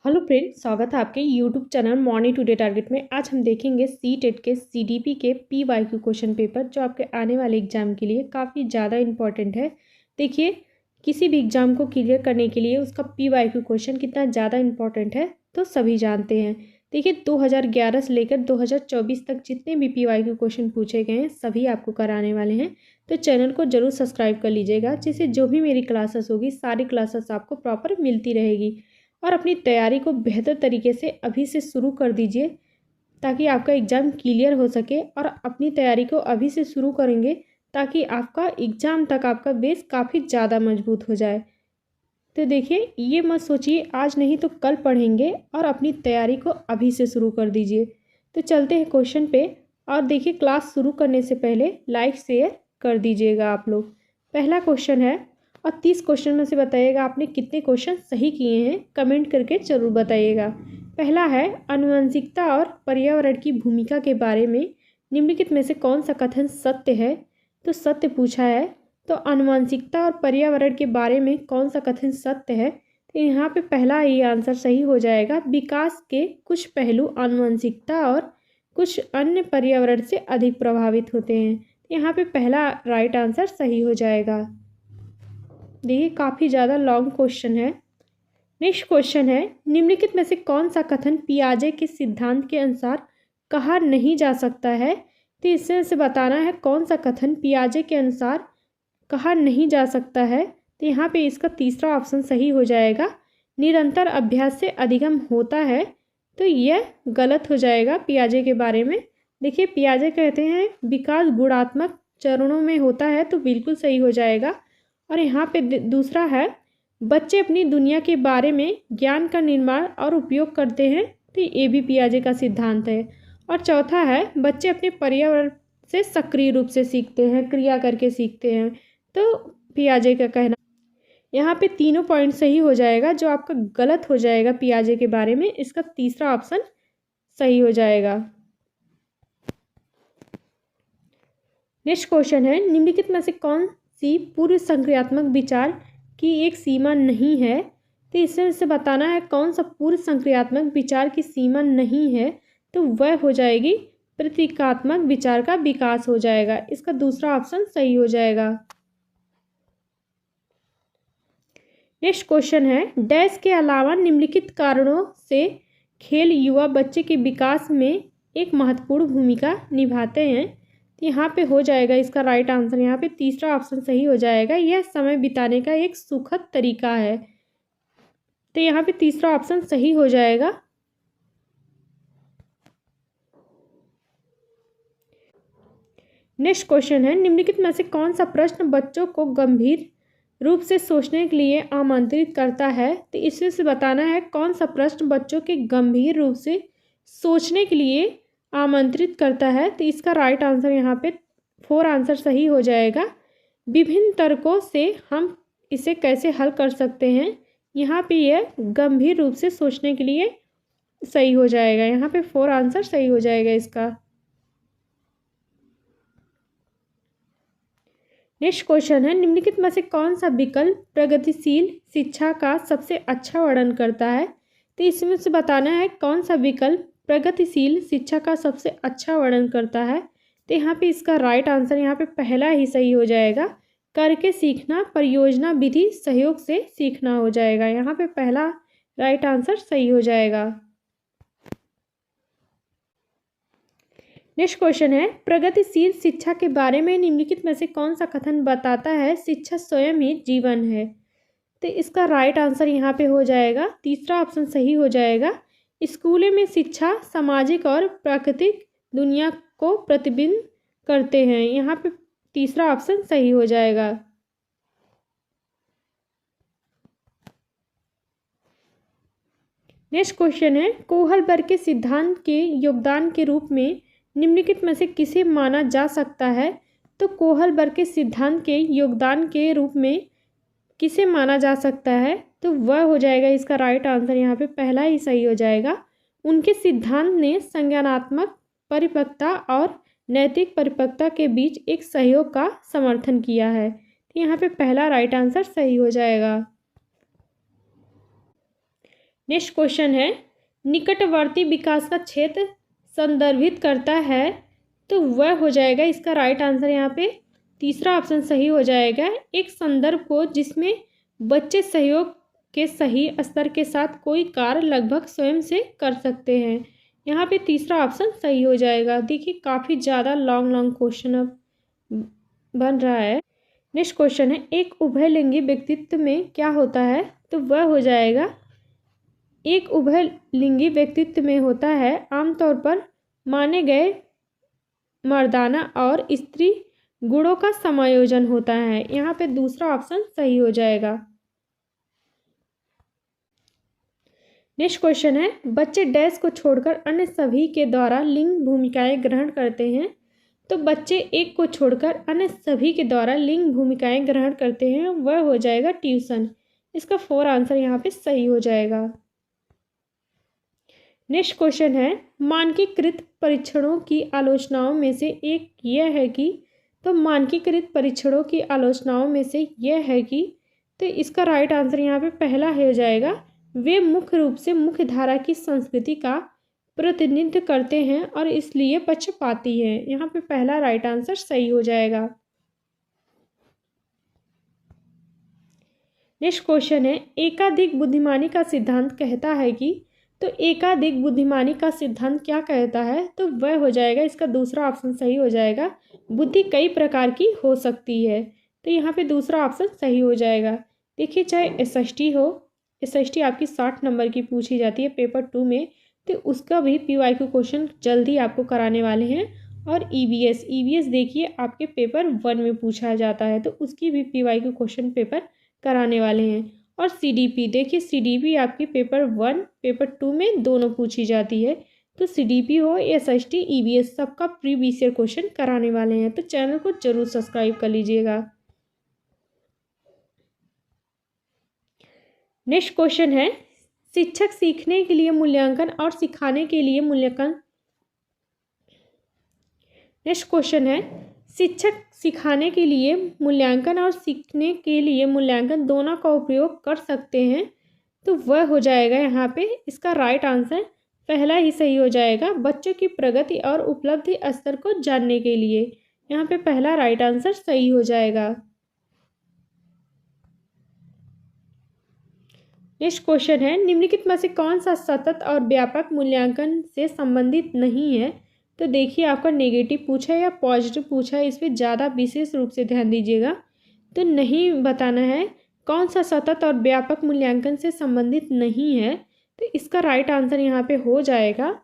Hello friend, स्वागत है आपके YouTube channel morning today target में। आज हम देखेंगे सीटेट के सीडीपी के पीवाईक्यू क्वेश्चन पेपर जो आपके आने वाले एग्जाम के लिए काफ़ी ज़्यादा इंपॉर्टेंट है। देखिए, किसी भी एग्जाम को क्लियर करने के लिए उसका पीवाईक्यू क्वेश्चन कितना ज़्यादा इंपॉर्टेंट है तो सभी जानते हैं। देखिए, 2011 से लेकर 2024 तक जितने भी पीवाईक्यू क्वेश्चन पूछे गए हैं सभी आपको कराने वाले हैं। तो चैनल को जरूर सब्सक्राइब कर लीजिएगा, जिससे जो भी मेरी क्लासेस होगी सारी क्लासेस आपको प्रॉपर मिलती रहेगी। और अपनी तैयारी को बेहतर तरीके से अभी से शुरू कर दीजिए ताकि आपका एग्ज़ाम क्लियर हो सके। और अपनी तैयारी को अभी से शुरू करेंगे ताकि आपका एग्ज़ाम तक आपका बेस काफ़ी ज़्यादा मजबूत हो जाए। तो देखिए, ये मत सोचिए आज नहीं तो कल पढ़ेंगे, और अपनी तैयारी को अभी से शुरू कर दीजिए। तो चलते हैं क्वेश्चन पे। और देखिए, क्लास शुरू करने से पहले लाइक शेयर कर दीजिएगा आप लोग। पहला क्वेश्चन है, और 30 क्वेश्चन में से बताइएगा आपने कितने क्वेश्चन सही किए हैं, कमेंट करके ज़रूर बताइएगा। पहला है, आनुवंशिकता और पर्यावरण की भूमिका के बारे में निम्नलिखित में से कौन सा कथन सत्य है। तो सत्य पूछा है, तो आनुवंशिकता और पर्यावरण के बारे में कौन सा कथन सत्य है। तो यहाँ पे पहला ही आंसर सही हो जाएगा। विकास के कुछ पहलू आनुवंशिकता और कुछ अन्य पर्यावरण से अधिक प्रभावित होते हैं। यहाँ पे पहला राइट आंसर सही हो जाएगा। देखिए, काफ़ी ज़्यादा लॉन्ग क्वेश्चन है। नेक्स्ट क्वेश्चन है, निम्नलिखित में से कौन सा कथन पियाजे के सिद्धांत के अनुसार कहा नहीं जा सकता है। तो इसमें से बताना है कौन सा कथन पियाजे के अनुसार कहा नहीं जा सकता है। तो यहाँ पे इसका तीसरा ऑप्शन सही हो जाएगा। निरंतर अभ्यास से अधिगम होता है, तो यह गलत हो जाएगा पियाजे के बारे में। देखिए, पियाजे कहते हैं विकास गुणात्मक चरणों में होता है, तो बिल्कुल सही हो जाएगा। और यहाँ पे दूसरा है, बच्चे अपनी दुनिया के बारे में ज्ञान का निर्माण और उपयोग करते हैं, तो ये भी पियाजे का सिद्धांत है। और चौथा है, बच्चे अपने पर्यावरण से सक्रिय रूप से सीखते हैं, क्रिया करके सीखते हैं, तो पियाजे का कहना। यहाँ पे तीनों पॉइंट सही हो जाएगा। जो आपका गलत हो जाएगा पियाजे के बारे में, इसका तीसरा ऑप्शन सही हो जाएगा। नेक्स्ट क्वेश्चन है, निम्नलिखित में से कौन सी पूर्व संक्रियात्मक विचार की एक सीमा नहीं है। तो इसमें से बताना है कौन सा पूर्व संक्रियात्मक विचार की सीमा नहीं है। तो वह हो जाएगी प्रतीकात्मक विचार का विकास हो जाएगा। इसका दूसरा ऑप्शन सही हो जाएगा। नेक्स्ट क्वेश्चन है, डैश के अलावा निम्नलिखित कारणों से खेल युवा बच्चे के विकास में एक महत्वपूर्ण भूमिका निभाते हैं। तो यहाँ पे हो जाएगा इसका राइट आंसर। यहाँ पे तीसरा ऑप्शन सही हो जाएगा। यह समय बिताने का एक सुखद तरीका है, तो यहाँ पे तीसरा ऑप्शन सही हो जाएगा। नेक्स्ट क्वेश्चन है, निम्नलिखित में से कौन सा प्रश्न बच्चों को गंभीर रूप से सोचने के लिए आमंत्रित करता है। तो इसमें से बताना है कौन सा प्रश्न बच्चों के गंभीर रूप से सोचने के लिए आमंत्रित करता है। तो इसका राइट आंसर यहाँ पे 4 आंसर सही हो जाएगा। विभिन्न तर्कों से हम इसे कैसे हल कर सकते हैं, यहाँ पे यह गंभीर रूप से सोचने के लिए सही हो जाएगा। यहाँ पे 4 आंसर सही हो जाएगा इसका। नेक्स्ट क्वेश्चन है, निम्नलिखित में से कौन सा विकल्प प्रगतिशील शिक्षा का सबसे अच्छा वर्णन करता है। तो इसमें से बताना है कौन सा विकल्प प्रगतिशील शिक्षा का सबसे अच्छा वर्णन करता है। तो यहाँ पे इसका राइट आंसर यहाँ पे पहला ही सही हो जाएगा। करके सीखना, परियोजना विधि, सहयोग से सीखना हो जाएगा। यहाँ पे पहला राइट आंसर सही हो जाएगा। नेक्स्ट क्वेश्चन है, प्रगतिशील शिक्षा के बारे में निम्नलिखित में से कौन सा कथन बताता है शिक्षा स्वयं ही जीवन है। तो इसका राइट आंसर यहाँ पे हो जाएगा। तीसरा ऑप्शन सही हो जाएगा। स्कूलों में शिक्षा सामाजिक और प्राकृतिक दुनिया को प्रतिबिंब करते हैं। यहाँ पे तीसरा ऑप्शन सही हो जाएगा। नेक्स्ट क्वेश्चन है, कोहलबर्ग के सिद्धांत के योगदान के रूप में निम्नलिखित में से किसे माना जा सकता है। तो कोहलबर्ग के सिद्धांत के योगदान के रूप में किसे माना जा सकता है, तो वह हो जाएगा इसका राइट आंसर। यहाँ पे पहला ही सही हो जाएगा। उनके सिद्धांत ने संज्ञानात्मक परिपक्वता और नैतिक परिपक्वता के बीच एक सहयोग का समर्थन किया है। तो यहाँ पे पहला राइट आंसर सही हो जाएगा। नेक्स्ट क्वेश्चन है, निकटवर्ती विकास का क्षेत्र संदर्भित करता है, तो वह हो जाएगा इसका राइट आंसर यहाँ पे तीसरा ऑप्शन सही हो जाएगा। एक संदर्भ को जिसमें बच्चे सहयोग के सही स्तर के साथ कोई कार्य लगभग स्वयं से कर सकते हैं। यहाँ पे तीसरा ऑप्शन सही हो जाएगा। देखिए काफ़ी ज़्यादा लॉन्ग क्वेश्चन अब बन रहा है। नेक्स्ट क्वेश्चन है, एक उभयलिंगी व्यक्तित्व में क्या होता है, तो वह हो जाएगा एक उभयलिंगी व्यक्तित्व में होता है आमतौर पर माने गए मर्दाना और स्त्री गुणों का समायोजन होता है। यहाँ पे दूसरा ऑप्शन सही हो जाएगा। नेक्स्ट क्वेश्चन है, बच्चे डैश को छोड़कर अन्य सभी के द्वारा लिंग भूमिकाएं ग्रहण करते हैं, तो बच्चे एक को छोड़कर अन्य सभी के द्वारा लिंग भूमिकाएं ग्रहण करते हैं, वह हो जाएगा ट्यूशन। इसका 4 आंसर यहाँ पे सही हो जाएगा। नेक्स्ट क्वेश्चन है, मानकीकृत परीक्षणों की आलोचनाओं में से एक यह है कि, तो मानकीकृत परीक्षणों की आलोचनाओं में से यह है कि, तो इसका राइट आंसर यहाँ पे पहला हो जाएगा, वे मुख्य रूप से मुख्य धारा की संस्कृति का प्रतिनिधित्व करते हैं और इसलिए पक्षपाती हैं। यहाँ पे पहला राइट आंसर सही हो जाएगा। नेक्स्ट क्वेश्चन है, एकाधिक बुद्धिमानी का सिद्धांत कहता है कि, तो एकाधिक बुद्धिमानी का सिद्धांत क्या कहता है, तो वह हो जाएगा इसका दूसरा ऑप्शन सही हो जाएगा, बुद्धि कई प्रकार की हो सकती है। तो यहाँ पे दूसरा ऑप्शन सही हो जाएगा। देखिए चाहे एसएसटी हो, एसएसटी आपकी 60 नंबर की पूछी जाती है पेपर 2 में, तो उसका भी पीवाईक्यू क्वेश्चन जल्दी आपको कराने वाले हैं। और ईवीएस देखिए आपके पेपर 1 में पूछा जाता है, तो उसकी भी पीवाईक्यू क्वेश्चन पेपर कराने वाले हैं। और सीडीपी देखिए, सीडीपी आपकी पेपर 1 पेपर 2 में दोनों पूछी जाती है, तो सीडीपी हो एसएसटी ईवीएस सबका प्रीवियस ईयर क्वेश्चन कराने वाले हैं। तो चैनल को जरूर सब्सक्राइब कर लीजिएगा। नेक्स्ट क्वेश्चन है, शिक्षक सीखने के लिए मूल्यांकन और सिखाने के लिए मूल्यांकन। नेक्स्ट क्वेश्चन है, शिक्षक सिखाने के लिए मूल्यांकन और सीखने के लिए मूल्यांकन दोनों का उपयोग कर सकते हैं, तो वह हो जाएगा यहाँ पे इसका राइट आंसर पहला ही सही हो जाएगा, बच्चों की प्रगति और उपलब्धि स्तर को जानने के लिए। यहाँ पे पहला राइट आंसर सही हो जाएगा। नेक्स्ट क्वेश्चन है, निम्नलिखित में से कौन सा सतत और व्यापक मूल्यांकन से संबंधित नहीं है, तो देखिए आपका नेगेटिव पूछा है या पॉजिटिव पूछा है, इस पर ज़्यादा विशेष रूप से ध्यान दीजिएगा। तो नहीं बताना है कौन सा सतत और व्यापक मूल्यांकन से संबंधित नहीं है, तो इसका राइट आंसर यहाँ पे हो जाएगा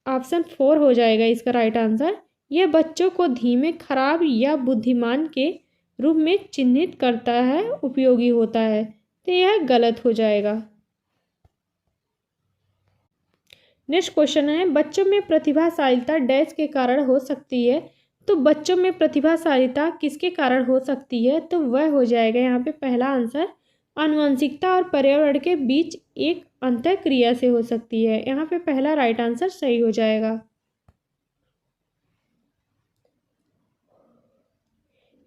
ऑप्शन 4 हो जाएगा इसका राइट आंसर। यह बच्चों को धीमे, खराब या बुद्धिमान के रूप में चिन्हित करता है, उपयोगी होता है, तो यह गलत हो जाएगा। नेक्स्ट क्वेश्चन है, बच्चों में प्रतिभाशालीता डैश के कारण हो सकती है, तो बच्चों में प्रतिभाशालीता किसके कारण हो सकती है, तो वह हो जाएगा यहाँ पे पहला आंसर, आनुवंशिकता और पर्यावरण के बीच एक अंतःक्रिया से हो सकती है। यहाँ पे पहला राइट आंसर सही हो जाएगा।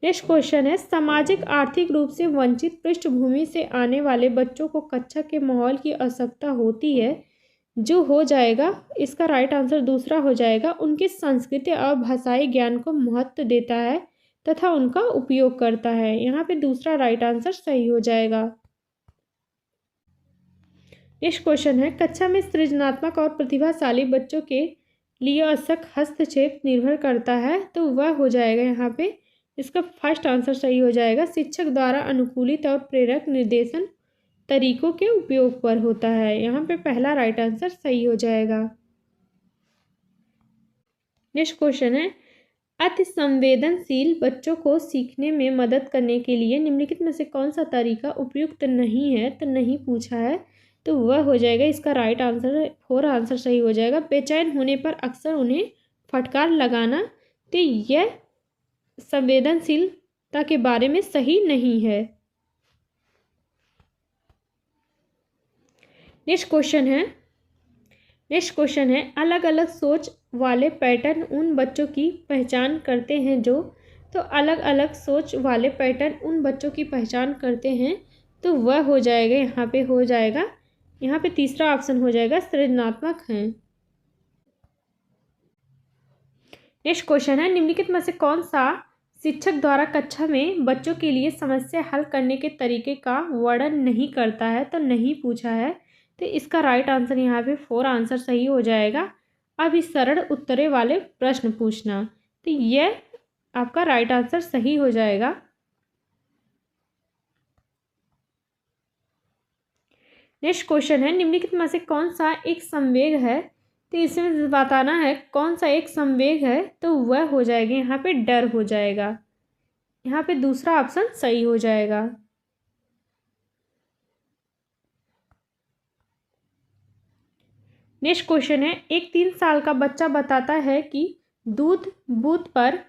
नेक्स्ट क्वेश्चन है, सामाजिक आर्थिक रूप से वंचित पृष्ठभूमि से आने वाले बच्चों को कक्षा के माहौल की आवश्यकता होती है, जो हो जाएगा इसका राइट आंसर दूसरा हो जाएगा, उनकी संस्कृति और भाषाई ज्ञान को महत्व देता है तथा उनका उपयोग करता है। यहाँ पे दूसरा राइट आंसर सही हो जाएगा। नेक्स्ट क्वेश्चन है, कक्षा में सृजनात्मक और प्रतिभाशाली बच्चों के लिए आवश्यक हस्तक्षेप निर्भर करता है, तो वह हो जाएगा यहाँ पे इसका फर्स्ट आंसर सही हो जाएगा, शिक्षक द्वारा अनुकूलित और प्रेरक निर्देशन तरीकों के उपयोग पर होता है। यहाँ पे पहला राइट आंसर सही हो जाएगा। नेक्स्ट क्वेश्चन है, अति संवेदनशील बच्चों को सीखने में मदद करने के लिए निम्नलिखित में से कौन सा तरीका उपयुक्त नहीं है, तो नहीं पूछा है, तो वह हो जाएगा इसका राइट आंसर 4 आंसर सही हो जाएगा, बेचैन होने पर अक्सर उन्हें फटकार लगाना, तो यह संवेदनशीलता के बारे में सही नहीं है। नेक्स्ट क्वेश्चन है, अलग अलग सोच वाले पैटर्न उन बच्चों की पहचान करते हैं जो, तो अलग अलग सोच वाले पैटर्न उन बच्चों की पहचान करते हैं, तो वह हो जाएगा यहाँ पे हो जाएगा यहाँ पे तीसरा ऑप्शन हो जाएगा सृजनात्मक हैं। नेक्स्ट क्वेश्चन है, निम्नलिखित में से कौन सा शिक्षक द्वारा कक्षा में बच्चों के लिए समस्या हल करने के तरीके का वर्णन नहीं करता है? तो नहीं पूछा है, तो इसका राइट आंसर यहाँ पे 4 आंसर सही हो जाएगा। अब इस सरल उत्तरे वाले प्रश्न पूछना, तो यह आपका राइट आंसर सही हो जाएगा। नेक्स्ट क्वेश्चन है, निम्नलिखित में से कौन सा एक संवेग है? तो इसमें बताना है कौन सा एक संवेग है, तो वह हो जाएगा यहाँ पे डर हो जाएगा। यहाँ पे दूसरा ऑप्शन सही हो जाएगा। नेक्स्ट क्वेश्चन है, एक 3 साल का बच्चा बताता है कि दूध बूथ पर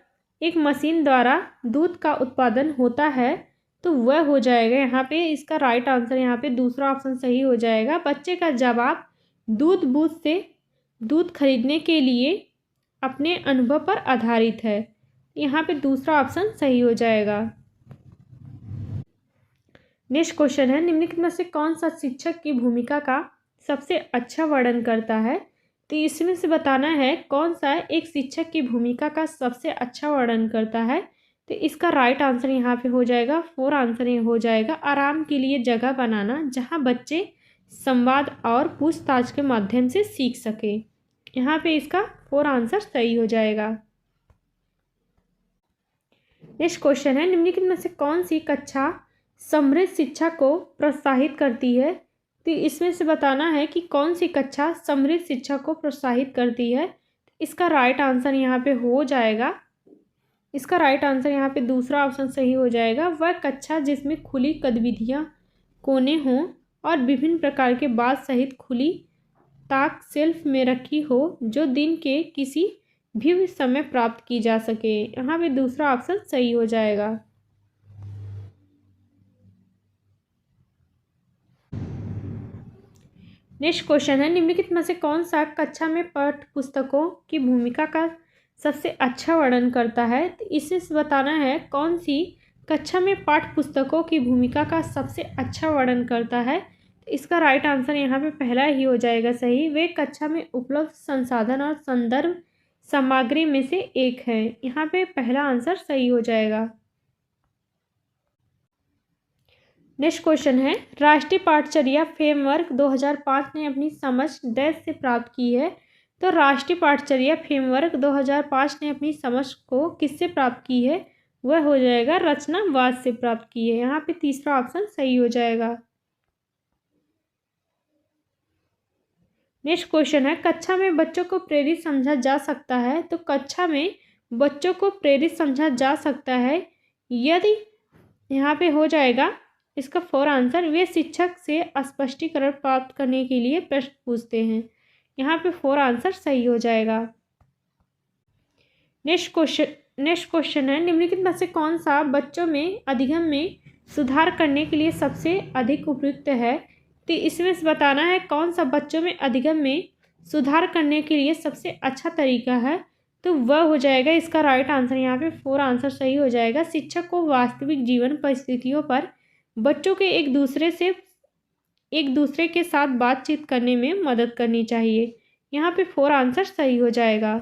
एक मशीन द्वारा दूध का उत्पादन होता है, तो वह हो जाएगा यहाँ पे इसका राइट आंसर यहाँ पे दूसरा ऑप्शन सही हो जाएगा। बच्चे का जवाब दूध बूथ से दूध खरीदने के लिए अपने अनुभव पर आधारित है। यहाँ पे दूसरा ऑप्शन सही हो जाएगा। नेक्स्ट क्वेश्चन है, निम्नलिखित में से कौन सा शिक्षक की भूमिका का सबसे अच्छा वर्णन करता है? तो इसमें से बताना है कौन सा एक शिक्षक की भूमिका का सबसे अच्छा वर्णन करता है। तो इसका राइट आंसर यहाँ पे हो जाएगा 4 आंसर ये हो जाएगा। आराम के लिए जगह बनाना जहाँ बच्चे संवाद और पूछताछ के माध्यम से सीख सके। यहाँ पे इसका 4 आंसर सही हो जाएगा। नेक्स्ट क्वेश्चन है, निम्नलिखित में से कौन सी कक्षा समृद्ध शिक्षा को प्रोत्साहित करती है? तो इसमें से बताना है कि कौन सी कक्षा समृद्ध शिक्षा को प्रोत्साहित करती है। इसका राइट आंसर यहाँ पे हो जाएगा, इसका राइट आंसर यहाँ पे दूसरा ऑप्शन सही हो जाएगा। वह कक्षा जिसमें खुली गतिविधियाँ कोने हों और विभिन्न प्रकार के बात सहित खुली ताक शेल्फ में रखी हो, जो दिन के किसी भी समय प्राप्त की जा सके। यहाँ पे दूसरा ऑप्शन सही हो जाएगा। नेक्स्ट क्वेश्चन है, निम्नलिखित में से कौन सा कक्षा में पाठ्य पुस्तकों की भूमिका का सबसे अच्छा वर्णन करता है? तो इसे बताना है कौन सी कक्षा में पाठ्य पुस्तकों की भूमिका का सबसे अच्छा वर्णन करता है। तो इसका राइट आंसर यहाँ पे पहला ही हो जाएगा सही। वे कक्षा में उपलब्ध संसाधन और संदर्भ सामग्री में से एक है। यहाँ पे पहला आंसर सही हो जाएगा। नेक्स्ट क्वेश्चन है, राष्ट्रीय पाठचर्या फ्रेमवर्क 2005 ने अपनी समझ डैश से प्राप्त की है? तो राष्ट्रीय पाठचर्या फ्रेमवर्क 2005 ने अपनी समझ को किससे प्राप्त की है? वह हो जाएगा रचनावाद से प्राप्त की है। यहाँ पे तीसरा ऑप्शन सही हो जाएगा। नेक्स्ट क्वेश्चन है, कक्षा में बच्चों को प्रेरित समझा जा सकता है? तो कक्षा में बच्चों को प्रेरित समझा जा सकता है यदि यहाँ पे हो जाएगा इसका 4 आंसर वे शिक्षक से स्पष्टीकरण प्राप्त करने के लिए प्रश्न पूछते हैं। यहाँ पे 4 आंसर सही हो जाएगा। नेक्स्ट क्वेश्चन है, निम्नलिखित में से कौन सा बच्चों में अधिगम में सुधार करने के लिए सबसे अधिक उपयुक्त है? तो इसमें से बताना है कौन सा बच्चों में अधिगम में सुधार करने के लिए सबसे अच्छा तरीका है। तो वह हो जाएगा इसका राइट आंसर यहाँ पे 4 आंसर सही हो जाएगा। शिक्षक को वास्तविक जीवन परिस्थितियों पर बच्चों के एक दूसरे के साथ बातचीत करने में मदद करनी चाहिए। यहाँ पे 4 आंसर सही हो जाएगा।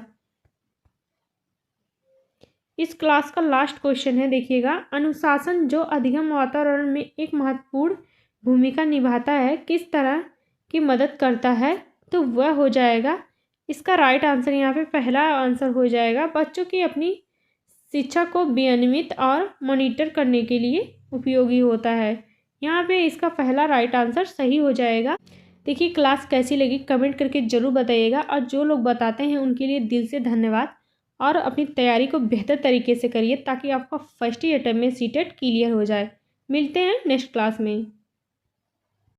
इस क्लास का लास्ट क्वेश्चन है, देखिएगा, अनुशासन जो अधिगम वातावरण में एक महत्वपूर्ण भूमिका निभाता है किस तरह की मदद करता है? तो वह हो जाएगा इसका राइट आंसर यहाँ पे पहला आंसर हो जाएगा। बच्चों की अपनी शिक्षा को विनियमित और मॉनिटर करने के लिए उपयोगी होता है। यहाँ पे इसका पहला राइट आंसर सही हो जाएगा। देखिए क्लास कैसी लगी कमेंट करके ज़रूर बताइएगा, और जो लोग बताते हैं उनके लिए दिल से धन्यवाद। और अपनी तैयारी को बेहतर तरीके से करिए ताकि आपका फर्स्ट ईयर टर्म में सीटेट क्लियर हो जाए। मिलते हैं नेक्स्ट क्लास में।